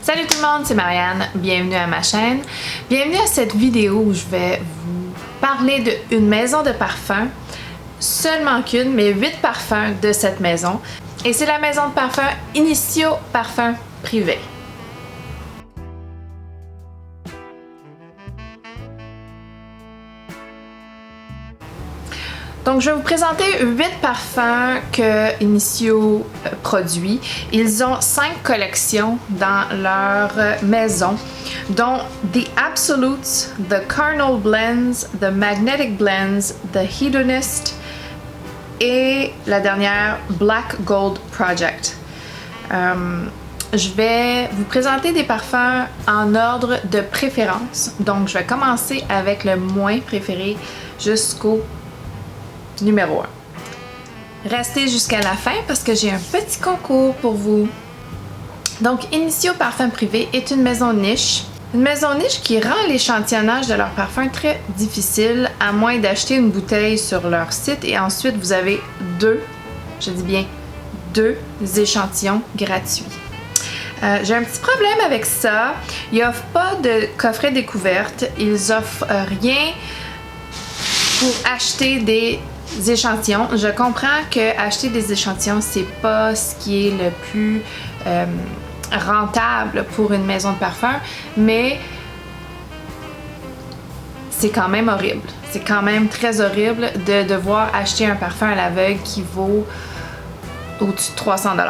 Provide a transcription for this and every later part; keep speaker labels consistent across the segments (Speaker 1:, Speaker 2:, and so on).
Speaker 1: Salut tout le monde, c'est Marianne, bienvenue à ma chaîne. Bienvenue à cette vidéo où je vais vous parler d'une maison de parfum, seulement qu'une, mais 8 parfums de cette maison. Et c'est la maison de parfum Initio Parfums Privé. Donc, je vais vous présenter 8 parfums que Initio produit. Ils ont 5 collections dans leur maison, dont The Absolutes, The Carnal Blends, The Magnetic Blends, The Hedonist et la dernière, Black Gold Project. Je vais vous présenter des parfums en ordre de préférence. Donc, je vais commencer avec le moins préféré jusqu'au numéro 1. Restez jusqu'à la fin parce que j'ai un petit concours pour vous. Donc, Initio Parfums Privé est une maison niche. Une maison niche qui rend l'échantillonnage de leurs parfums très difficile, à moins d'acheter une bouteille sur leur site et ensuite vous avez je dis bien deux échantillons gratuits. J'ai un petit problème avec ça. Ils n'offrent pas de coffret découverte. Ils offrent rien pour acheter des échantillons. Je comprends que acheter des échantillons, c'est pas ce qui est le plus rentable pour une maison de parfum, mais c'est quand même horrible. C'est quand même très horrible de devoir acheter un parfum à l'aveugle qui vaut au-dessus de 300 $.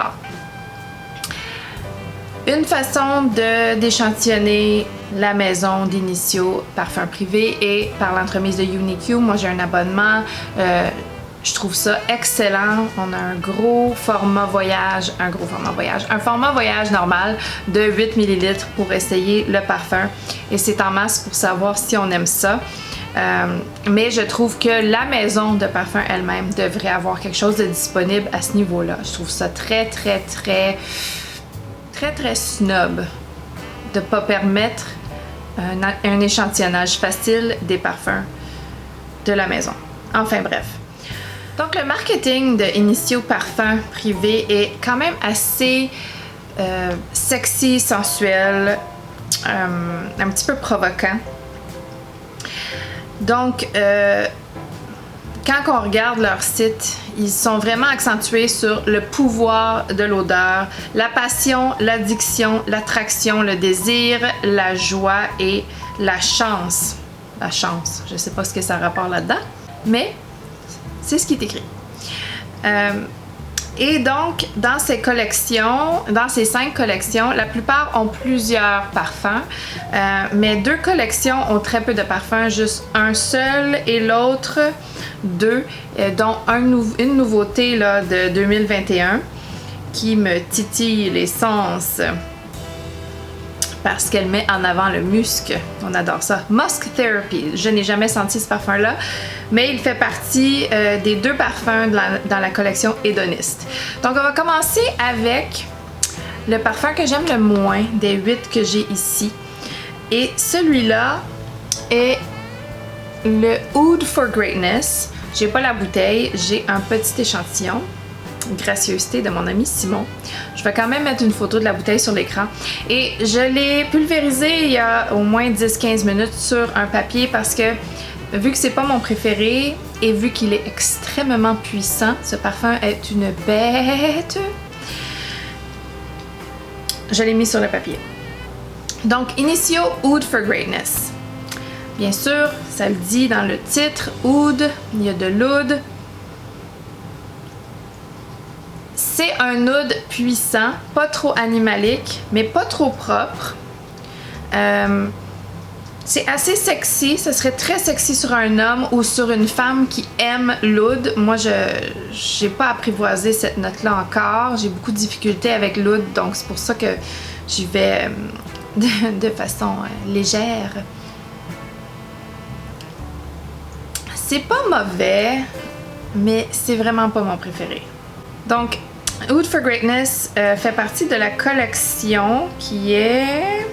Speaker 1: Une façon d'échantillonner la maison d'Initio Parfums Privé est par l'entremise de Uniq. Moi, j'ai un abonnement. Je trouve ça excellent. On a un format voyage normal de 8 ml pour essayer le parfum. Et c'est en masse pour savoir si on aime ça. Mais je trouve que la maison de parfum elle-même devrait avoir quelque chose de disponible à ce niveau-là. Je trouve ça très snob de ne pas permettre un échantillonnage facile des parfums de la maison. Enfin bref. Donc le marketing de Initio Parfums Privé est quand même assez sexy, sensuel, un petit peu provoquant. Donc quand on regarde leur site, ils sont vraiment accentués sur le pouvoir de l'odeur, la passion, l'addiction, l'attraction, le désir, la joie et la chance. La chance, je ne sais pas ce que ça rapporte là-dedans, mais c'est ce qui est écrit. Et donc, dans ces collections, dans ces 5 collections, la plupart ont plusieurs parfums, mais 2 collections ont très peu de parfums, juste un seul et l'autre 2, dont une nouveauté là, de 2021 qui me titille les sens parce qu'elle met en avant le musc. On adore ça. Musk Therapy. Je n'ai jamais senti ce parfum-là, mais il fait partie des 2 parfums dans la collection Hedonist. Donc, on va commencer avec le parfum que j'aime le moins des 8 que j'ai ici. Et celui-là est le Oud for Greatness. J'ai pas la bouteille, j'ai un petit échantillon. Gracieuseté de mon ami Simon. Je vais quand même mettre une photo de la bouteille sur l'écran. Et je l'ai pulvérisé il y a au moins 10-15 minutes sur un papier parce que vu que c'est pas mon préféré et vu qu'il est extrêmement puissant, ce parfum est une bête. Je l'ai mis sur le papier. Donc, Initio Oud for Greatness. Bien sûr, ça le dit dans le titre, Oud, il y a de l'oud. C'est un oud puissant, pas trop animalique, mais pas trop propre. C'est assez sexy, ça serait très sexy sur un homme ou sur une femme qui aime l'oud. Moi, je n'ai pas apprivoisé cette note-là encore. J'ai beaucoup de difficultés avec l'oud, donc c'est pour ça que j'y vais de façon légère. C'est pas mauvais, mais c'est vraiment pas mon préféré. Donc, Oud for Greatness fait partie de la collection qui est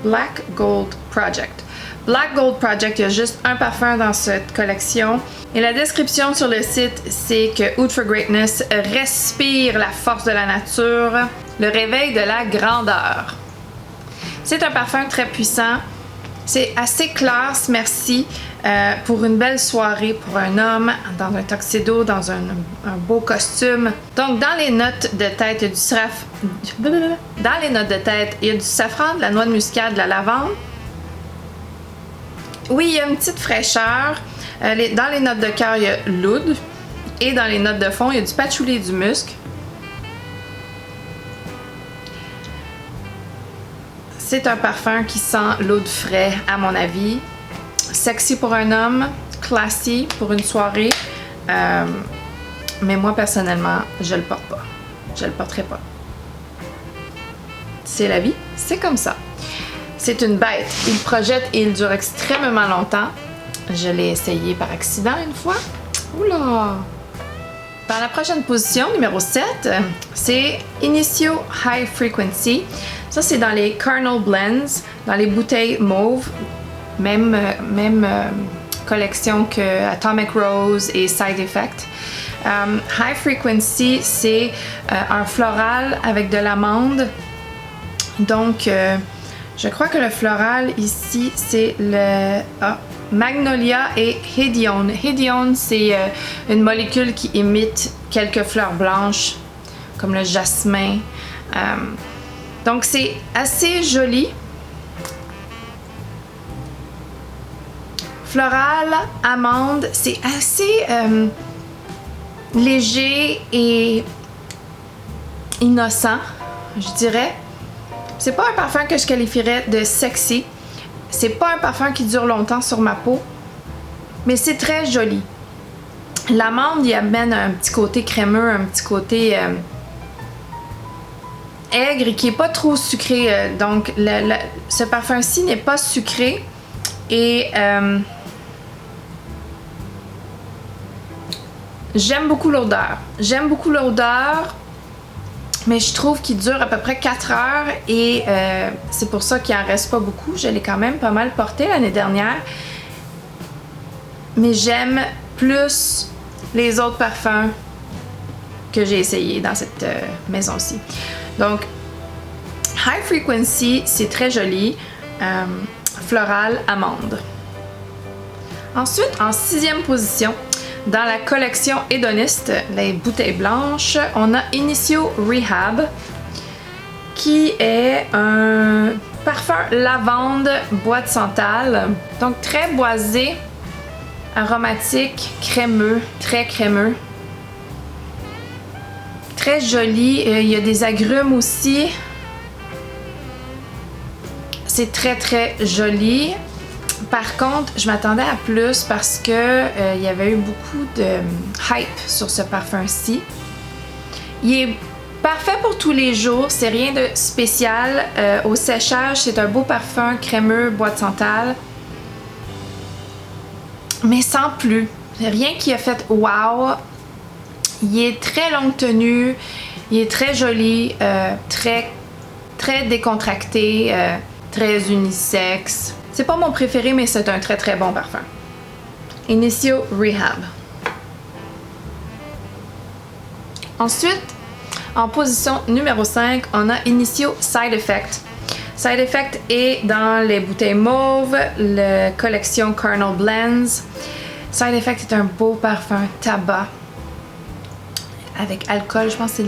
Speaker 1: Black Gold Project. Black Gold Project, il y a juste un parfum dans cette collection. Et la description sur le site, c'est que Oud for Greatness respire la force de la nature, le réveil de la grandeur. C'est un parfum très puissant. C'est assez classe, merci, pour une belle soirée pour un homme, dans un tuxedo, dans un beau costume. Donc, dans les notes de tête, il y a du safran, de la noix de muscade, de la lavande. Oui, il y a une petite fraîcheur. Dans les notes de cœur, il y a l'oud. Et dans les notes de fond, il y a du patchouli et du musc. C'est un parfum qui sent l'oud frais, à mon avis. Sexy pour un homme, classy pour une soirée. Mais moi, personnellement, je le porte pas. Je le porterai pas. C'est la vie, c'est comme ça. C'est une bête. Il projette et il dure extrêmement longtemps. Je l'ai essayé par accident une fois. Oula! Dans la prochaine position, numéro 7, c'est Initio High Frequency. Ça, c'est dans les Carnal Blends, dans les bouteilles mauves. Même collection que Atomic Rose et Side Effect. High Frequency, c'est un floral avec de l'amande. Donc, je crois que le floral ici, c'est le Magnolia et Hédione. Hédione, c'est une molécule qui imite quelques fleurs blanches, comme le jasmin. Donc, c'est assez joli. Floral, amande, c'est assez léger et innocent, je dirais. C'est pas un parfum que je qualifierais de sexy. C'est pas un parfum qui dure longtemps sur ma peau, mais c'est très joli. L'amande y amène un petit côté crémeux, un petit côté aigre et qui est pas trop sucré. Donc ce parfum-ci n'est pas sucré et j'aime beaucoup l'odeur. J'aime beaucoup l'odeur. Mais je trouve qu'il dure à peu près 4 heures et c'est pour ça qu'il en reste pas beaucoup. Je l'ai quand même pas mal porté l'année dernière. Mais j'aime plus les autres parfums que j'ai essayés dans cette maison-ci. Donc, High Frequency, c'est très joli. Floral, amande. Ensuite, en 6e position, dans la collection hédoniste, les bouteilles blanches, on a Initio Rehab, qui est un parfum lavande bois de santal. Donc très boisé, aromatique, crémeux, très crémeux. Très joli. Il y a des agrumes aussi. C'est très très joli. Par contre, je m'attendais à plus parce que il y avait eu beaucoup de hype sur ce parfum-ci. Il est parfait pour tous les jours, c'est rien de spécial. Au séchage, c'est un beau parfum crémeux, bois de santal. Mais sans plus. Rien qui a fait wow. Il est très longue tenue, il est très joli, très décontracté, très unisexe. C'est pas mon préféré, mais c'est un très très bon parfum. Initio Rehab. Ensuite, en position numéro 5, on a Initio Side Effect. Side Effect est dans les bouteilles mauves, la collection Carnal Blends. Side Effect est un beau parfum tabac avec alcool, je pense que c'est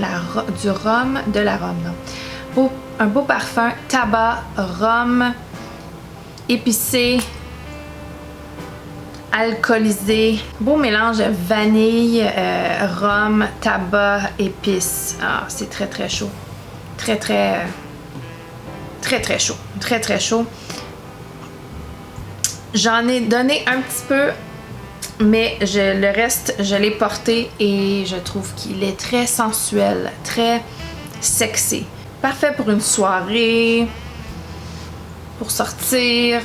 Speaker 1: du rhum, de l'arôme, non. Un beau parfum tabac, rhum, épicé, alcoolisé. Beau mélange de vanille, rhum, tabac, épices. Ah, c'est très très chaud. Très chaud. Très très chaud. J'en ai donné un petit peu, mais le reste, je l'ai porté et je trouve qu'il est très sensuel, très sexy. Parfait pour une soirée, pour sortir.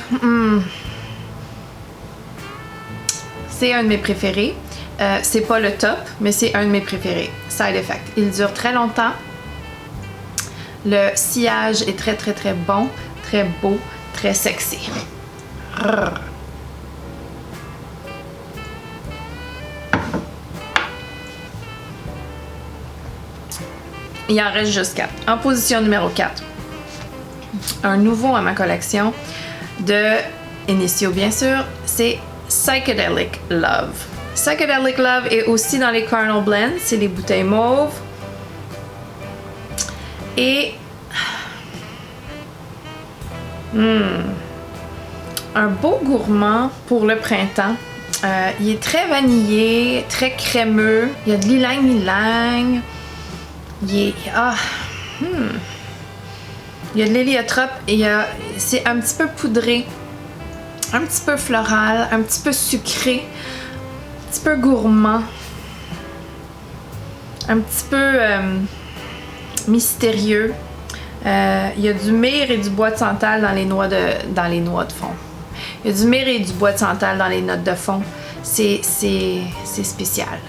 Speaker 1: C'est un de mes préférés. C'est pas le top, mais c'est un de mes préférés. Side Effect. Il dure très longtemps. Le sillage est très très très bon, très beau, très sexy. Il en reste juste 4. En position numéro 4, un nouveau à ma collection de Initio, bien sûr, c'est Psychedelic Love. Psychedelic Love est aussi dans les Carnal Blends, c'est les bouteilles mauves. Et un beau gourmand pour le printemps. Il est très vanillé, très crémeux. Il y a de l'ylang-ylang. Il y a de l'héliotrope et c'est un petit peu poudré, un petit peu floral, un petit peu sucré, un petit peu gourmand, un petit peu mystérieux. Il y a du myrrhe et du bois de santal dans les noix de fond. Il y a du myrrhe et du bois de santal dans les notes de fond. C'est spécial.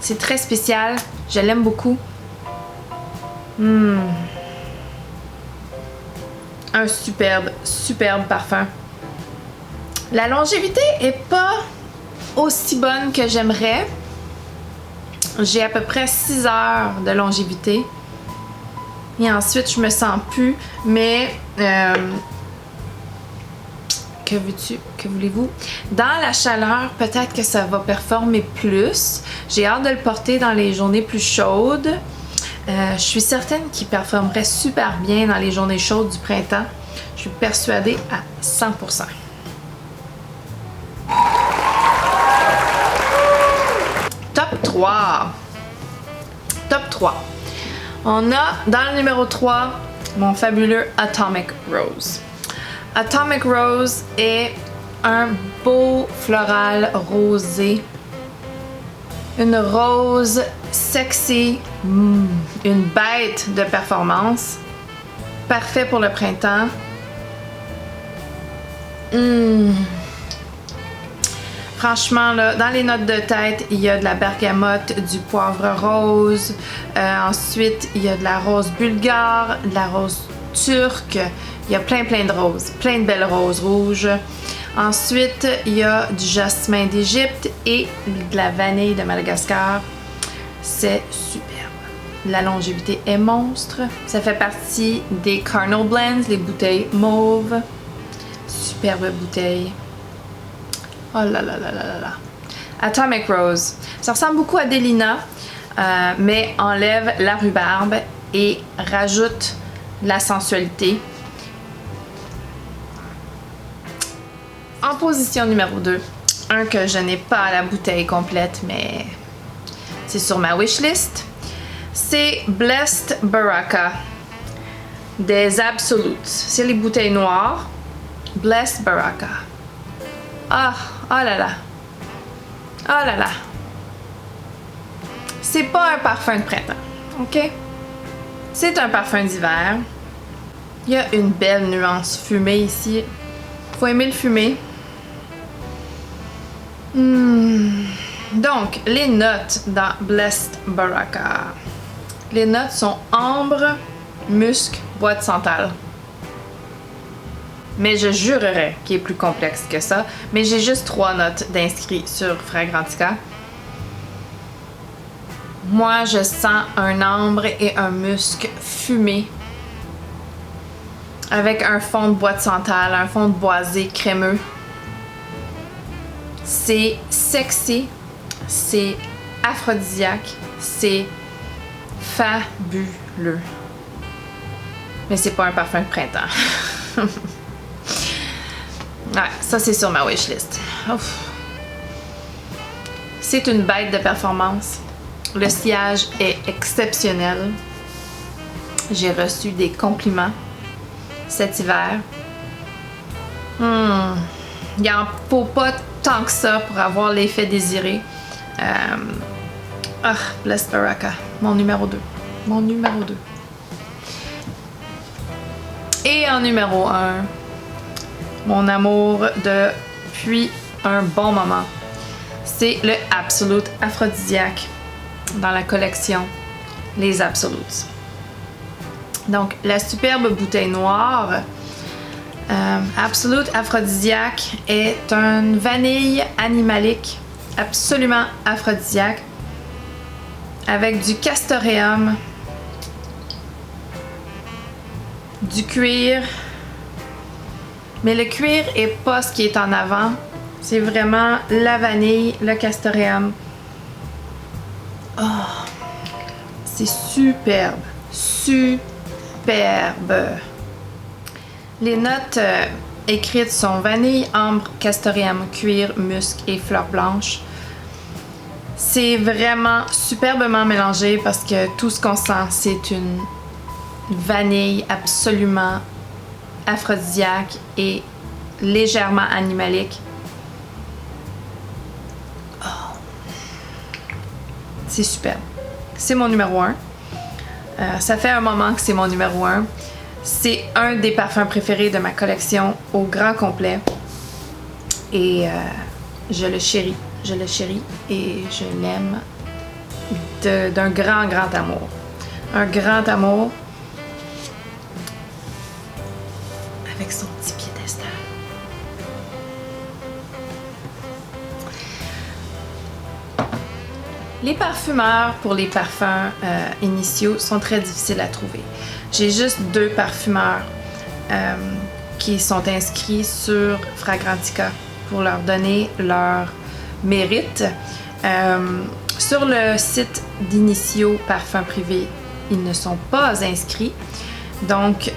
Speaker 1: C'est très spécial. Je l'aime beaucoup. Un superbe parfum. La longévité est pas aussi bonne que j'aimerais. J'ai à peu près 6 heures de longévité. Et ensuite, je me sens plus. Mais que veux-tu? Que voulez-vous? Dans la chaleur, peut-être que ça va performer plus. J'ai hâte de le porter dans les journées plus chaudes. Je suis certaine qu'il performerait super bien dans les journées chaudes du printemps. Je suis persuadée à 100%. Top 3. Top 3. On a dans le numéro 3 mon fabuleux Atomic Rose. Atomic Rose est un beau floral rosé. Une rose sexy, une bête de performance. Parfait pour le printemps. Franchement, là, dans les notes de tête, il y a de la bergamote, du poivre rose. Ensuite, il y a de la rose bulgare, de la rose turque. Il y a plein de roses, plein de belles roses rouges. Ensuite, il y a du jasmin d'Égypte et de la vanille de Madagascar. C'est superbe. La longévité est monstre. Ça fait partie des Carnal Blends, les bouteilles mauves. Superbe bouteille. Oh là là là là là là. Atomic Rose. Ça ressemble beaucoup à Delina, mais enlève la rhubarbe et rajoute la sensualité. En position numéro 2, un que je n'ai pas à la bouteille complète, mais c'est sur ma wishlist, c'est Blessed Baraka des Absolutes. C'est les bouteilles noires. Blessed Baraka. Ah, oh là là. Oh là là. C'est pas un parfum de printemps, ok? C'est un parfum d'hiver. Il y a une belle nuance fumée ici. Faut aimer le fumé. Donc, les notes dans Blessed Baraka. Les notes sont ambre, musc, bois de santal. Mais je jurerais qu'il est plus complexe que ça. Mais j'ai juste 3 notes d'inscrits sur Fragrantica. Moi, je sens un ambre et un musc fumé. Avec un fond de bois de santal, un fond de boisé crémeux. C'est sexy, c'est aphrodisiaque, c'est fabuleux. Mais c'est pas un parfum de printemps. Ouais, ça c'est sur ma wishlist. C'est une bête de performance. Le sillage est exceptionnel. J'ai reçu des compliments cet hiver. Il en faut pas tant que ça pour avoir l'effet désiré. Blessed Baraka, mon numéro 2. Mon numéro 2. Et en numéro 1, mon amour depuis un bon moment. C'est le Absolute Aphrodisiaque dans la collection Les Absolutes. Donc, la superbe bouteille noire Absolute Aphrodisiaque est une vanille animalique absolument aphrodisiaque avec du castoreum, du cuir, Mais le cuir est pas ce qui est en avant. C'est vraiment la vanille, le castoreum. Oh, c'est superbe. Superbe. Les notes écrites sont vanille, ambre, castoreum, cuir, musc et fleurs blanches. C'est vraiment superbement mélangé parce que tout ce qu'on sent, c'est une vanille absolument aphrodisiaque et légèrement animalique. Oh. C'est superbe. C'est mon numéro 1. Ça fait un moment que c'est mon numéro 1. C'est un des parfums préférés de ma collection au grand complet. Et je le chéris. Je le chéris et je l'aime d'un grand, grand amour. Un grand amour avec son petit piédestal. Les parfumeurs pour les parfums initiaux sont très difficiles à trouver. J'ai juste 2 parfumeurs qui sont inscrits sur Fragrantica pour leur donner leur mérite. Sur le site d'Initio Parfums Privés, ils ne sont pas inscrits. Donc,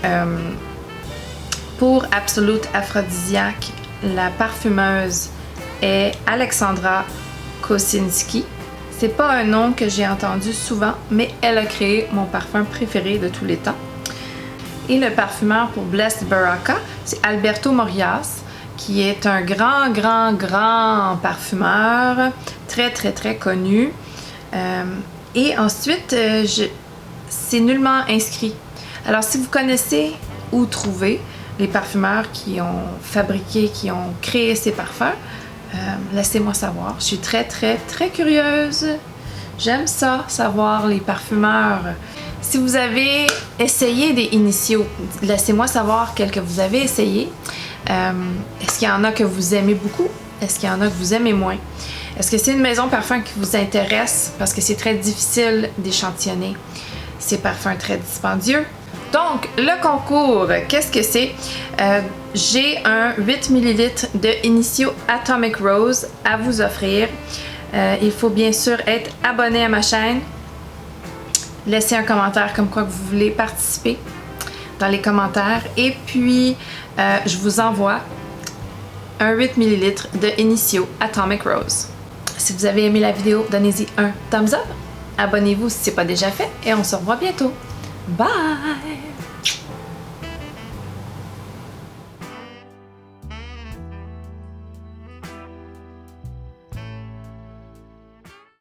Speaker 1: pour Absolute Aphrodisiaque, la parfumeuse est Alexandra Kosinski. C'est pas un nom que j'ai entendu souvent, mais elle a créé mon parfum préféré de tous les temps. Et le parfumeur pour Blessed Baraka, c'est Alberto Morias, qui est un grand, grand, grand parfumeur, très, très, très connu. Et ensuite, c'est nullement inscrit. Alors, si vous connaissez ou trouvez les parfumeurs qui ont fabriqué, qui ont créé ces parfums, laissez-moi savoir. Je suis très, très, très curieuse. J'aime ça, savoir les parfumeurs. Si vous avez essayé des initiaux, laissez-moi savoir quels que vous avez essayé. Est-ce qu'il y en a que vous aimez beaucoup? Est-ce qu'il y en a que vous aimez moins? Est-ce que c'est une maison parfum qui vous intéresse? Parce que c'est très difficile d'échantillonner ces parfums très dispendieux. Donc, le concours, qu'est-ce que c'est? J'ai un 8 ml de Initio Atomic Rose à vous offrir. Il faut bien sûr être abonné à ma chaîne. Laissez un commentaire comme quoi que vous voulez participer dans les commentaires. Et puis, je vous envoie un 8 ml de Initio Atomic Rose. Si vous avez aimé la vidéo, donnez-y un thumbs up. Abonnez-vous si ce n'est pas déjà fait et on se revoit bientôt. Bye!